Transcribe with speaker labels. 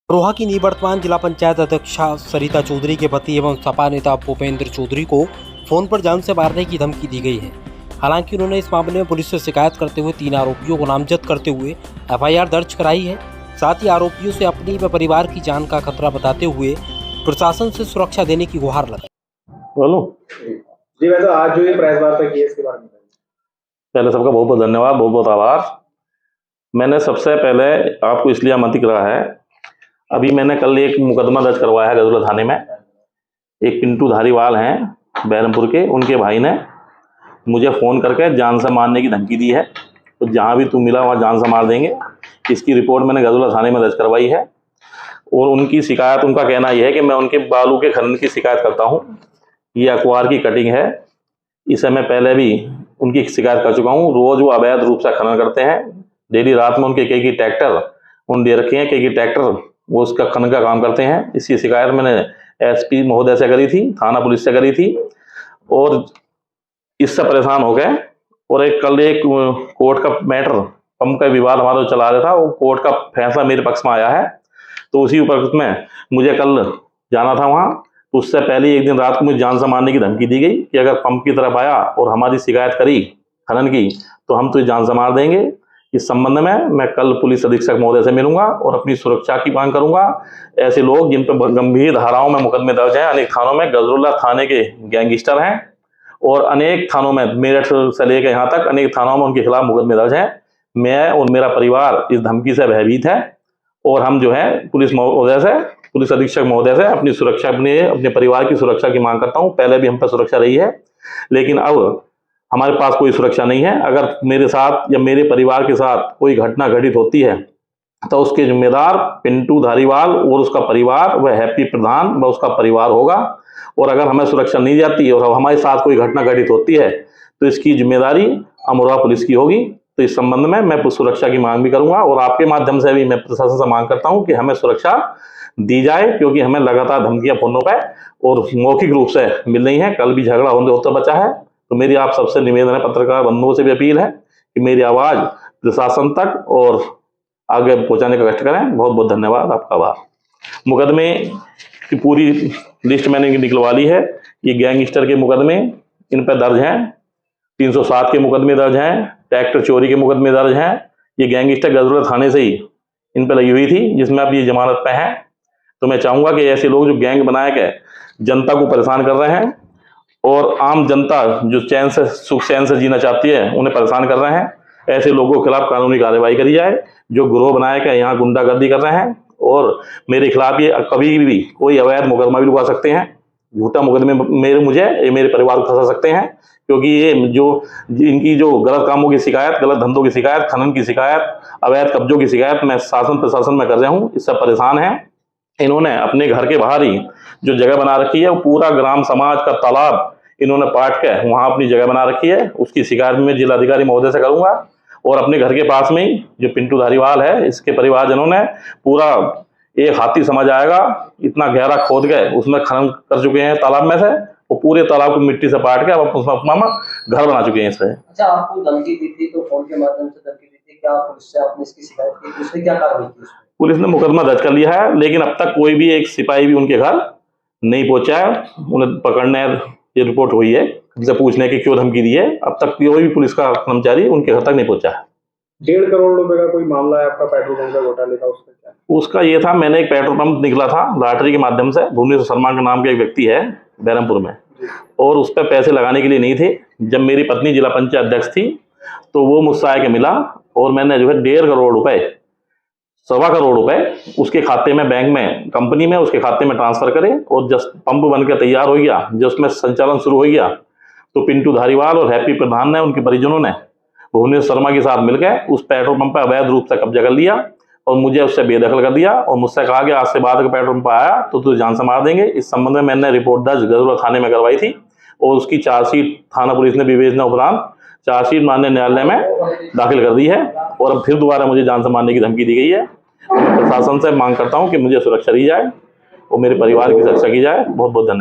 Speaker 1: रोहा की निवर्तमान जिला पंचायत अध्यक्षा सरिता चौधरी के पति एवं सपा नेता भूपेंद्र चौधरी को फोन पर जान से मारने की धमकी दी गई है। हालांकि उन्होंने इस मामले में पुलिस से शिकायत करते हुए 3 आरोपियों को नामजद करते हुए एफआईआर दर्ज कराई है। साथ ही आरोपियों से अपनी व परिवार की जान का खतरा बताते हुए प्रशासन से सुरक्षा देने की गुहार लगाई।
Speaker 2: बोलो
Speaker 3: जी, वैसे आज जो ये प्रेस वार्ता की है इसके बारे में
Speaker 2: पहले सबका बहुत बहुत धन्यवाद, बहुत बहुत आभार। मैंने सबसे पहले आपको इसलिए आमंत्रित करा है, अभी मैंने कल एक मुकदमा दर्ज करवाया है गजरुल्ला थाने में। एक पिंटू धारीवाल हैं बहरमपुर के, उनके भाई ने मुझे फ़ोन करके जान से मारने की धमकी दी है। तो जहाँ भी तू मिला वहाँ जान से मार देंगे। इसकी रिपोर्ट मैंने गजरुल्ला थाने में दर्ज करवाई है। और उनकी शिकायत, उनका कहना यह है कि मैं उनके बालू के खनन की शिकायत करता हूँ। ये अखबार की कटिंग है। इसे मैं पहले भी उनकी शिकायत कर चुका हूँ। रोज़ वो अवैध रूप से खनन करते हैं। डेली रात में उनके कई ट्रैक्टर उन दे रखे हैं, कई ट्रैक्टर वो उसका खनन का काम करते हैं। इसकी शिकायत मैंने एसपी महोदय से करी थी, थाना पुलिस से करी थी। और इससे परेशान हो गए। और कल एक कोर्ट का मैटर, पंप का विवाद हमारा चला रहा था, वो कोर्ट का फैसला मेरे पक्ष में आया है। तो उसी उपलक्ष्य में मुझे कल जाना था वहाँ। तो उससे पहले एक दिन रात को मुझे जान से मारने की धमकी दी गई कि अगर पंप की तरफ आया और हमारी शिकायत करी खनन की तो हम तुझे जान से मार देंगे। इस संबंध में मैं कल पुलिस अधीक्षक महोदय से मिलूंगा और अपनी सुरक्षा की मांग करूंगा। ऐसे लोग जिन पर गंभीर धाराओं में मुकदमे दर्ज हैं, अनेक थानों में गजरुल्ला थाने के गैंगस्टर हैं और अनेक थानों में, मेरठ से लेकर यहाँ तक अनेक थानों में उनके खिलाफ मुकदमे दर्ज हैं। मैं और मेरा परिवार इस धमकी से भयभीत है और हम जो है पुलिस अधीक्षक महोदय से अपनी सुरक्षा, अपने परिवार की सुरक्षा की मांग करता हूँ। पहले भी हम पर सुरक्षा रही है, लेकिन अब हमारे पास कोई सुरक्षा नहीं है। अगर मेरे साथ या मेरे परिवार के साथ कोई घटना घटित होती है तो उसके जिम्मेदार पिंटू धारीवाल और उसका परिवार, वह हैप्पी प्रधान व उसका परिवार होगा। और अगर हमें सुरक्षा नहीं जाती और हमारे साथ कोई घटना घटित होती है तो इसकी जिम्मेदारी अमरोहा पुलिस की होगी। तो इस संबंध में मैं सुरक्षा की मांग भी करूंगा और आपके माध्यम से भी मैं प्रशासन से मांग करता हूं कि हमें सुरक्षा दी जाए, क्योंकि हमें लगातार धमकियां फोनों पर और मौखिक रूप से मिल रही हैं। कल भी झगड़ा होता बचा है। तो मेरी आप सबसे निवेदन है, पत्रकार बंधुओं से भी अपील है कि मेरी आवाज़ प्रशासन तक और आगे पहुंचाने का कष्ट करें। बहुत बहुत धन्यवाद, आपका आभार। मुकदमे की पूरी लिस्ट मैंने निकलवा ली है। ये गैंगस्टर के मुकदमे इन पर दर्ज हैं, 307 के मुकदमे दर्ज हैं, ट्रैक्टर चोरी के मुकदमे दर्ज हैं। ये गैंगस्टर गजरुल्ला थाने से ही इन पर लगी हुई थी, जिसमें अब ये जमानत पे हैं। तो मैं चाहूँगा कि ऐसे लोग जो गैंग बना के जनता को परेशान कर रहे हैं और आम जनता जो चैन से, सुख चैन से जीना चाहती है, उन्हें परेशान कर रहे हैं, ऐसे लोगों के खिलाफ कानूनी कार्रवाई करी जाए। जो गिरोह बनाए के यहाँ गुंडागर्दी कर रहे हैं और मेरे खिलाफ ये कभी भी कोई अवैध मुकदमा भी लगा सकते हैं, झूठा मुकदमे मेरे परिवार को फंसा सकते हैं। क्योंकि ये जो इनकी जो गलत कामों की शिकायत, गलत धंधों की शिकायत, खनन की शिकायत, अवैध कब्जों की शिकायत मैं शासन प्रशासन में कर रहा हूँ, इससे परेशान है। इन्होंने अपने घर के बाहर ही जो जगह बना रखी है, वो पूरा ग्राम समाज का तालाब इन्होंने पाट के वहाँ अपनी जगह बना रखी है। उसकी शिकायत मैं जिलाधिकारी महोदय से करूँगा। और अपने घर के पास में ही जो पिंटू धारीवाल है, इसके परिवारजनों ने पूरा एक हाथी समझ आएगा इतना गहरा खोद गए, उसमें खनन कर चुके हैं तालाब में से। वो पूरे तालाब को मिट्टी से पाट के अब उसमें अपना घर बना चुके हैं इससे।
Speaker 3: अच्छा, आपको धमकी दी थी तो फोन के माध्यम से धमकी दी थी, क्या पुलिस से आपने इसकी शिकायत की? उसने क्या कार्रवाई की?
Speaker 2: पुलिस ने मुकदमा दर्ज कर लिया है, लेकिन अब तक कोई भी एक सिपाही भी उनके घर नहीं पहुंचा है। उन्हें पकड़ने ये रिपोर्ट हुई है, उनसे पूछने की क्यों धमकी दी है। अब तक कोई भी पुलिस का कर्मचारी उनके घर तक नहीं पहुंचा है।
Speaker 3: 1.5 करोड़ रुपए का कोई मामला है आपका पेट्रोल पंप का घोटाले का, उसका क्या?
Speaker 2: उसका ये था, मैंने एक पेट्रोल पंप निकला था लॉटरी के माध्यम से। भुवनेश्वर शर्मा के नाम का एक व्यक्ति है बहरमपुर में, और उस पर पैसे लगाने के लिए नहीं थे। जब मेरी पत्नी जिला पंचायत अध्यक्ष थी तो वो मुझसे आके मिला और मैंने जो है 1.5 करोड़ रुपए, 1.25 करोड़ रुपए उसके खाते में, बैंक में, कंपनी में, उसके खाते में ट्रांसफर करे। और जब पंप बनकर तैयार हो गया, जब उसमें संचालन शुरू हो गया, तो पिंटू धारीवाल और हैप्पी प्रधान ने, उनके परिजनों ने भुवनेश्वर शर्मा के साथ मिलकर उस पेट्रोल पंप पर अवैध रूप से कब्जा कर लिया और मुझे उससे बेदखल कर दिया। और मुझसे कहा कि आज से बाद का पेट्रोल पंप आया तो तुझे जान से मार देंगे। इस संबंध में मैंने रिपोर्ट दर्ज गजरुल्ला थाने में करवाई थी और उसकी चार्जशीट थाना पुलिस ने विवेचना उपरांत चार्जशीट माननीय न्यायालय में दाखिल कर दी है। और अब फिर दोबारा मुझे जान से मारने की धमकी दी गई है। मैं प्रशासन से मांग करता हूं कि मुझे सुरक्षा दी जाए और मेरे परिवार की सुरक्षा की जाए। बहुत बहुत धन्यवाद।